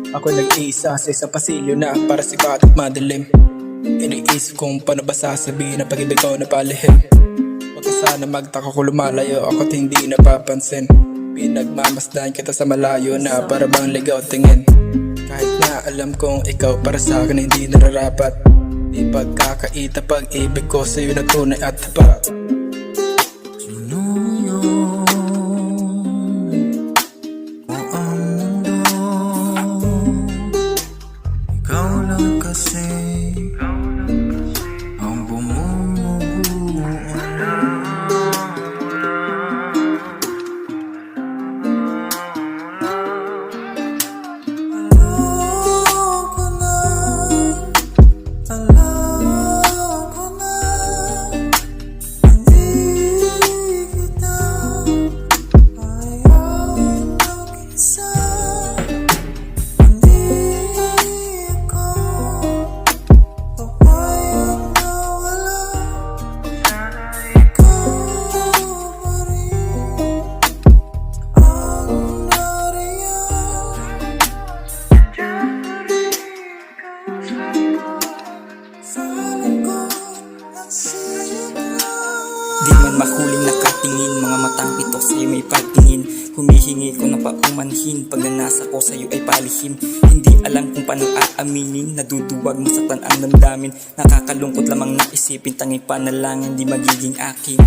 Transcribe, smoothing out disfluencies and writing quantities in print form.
Ako nag-iisa sa isang pasilyo na para sikat at madilim. Iniisip kung paano ba sasabihin na pag-ibig ko na palihim. Huwag ka sana magtaka kung lumalayo ako't hindi napapansin. Pinagmamasdan kita sa malayo na para bang ligaw tingin. Kahit na alam kong ikaw para sa akin hindi nararapat. Di pagkakaita pag-ibig ko sa'yo na tunay at tapat. Kasi ang bumubuo alam ko na hindi kita ayaw mag-isa. Di man mahuling nakatingin, mga matang ito sa'yo may pagtingin. Humihingi ko na paumanhin, pag nanasa ko sa'yo ay palihim. Hindi alam kung paano aaminin, naduduwag masaktan ang damdamin. Nakakalungkot lamang na isipin, tanging panalangin di magiging akin.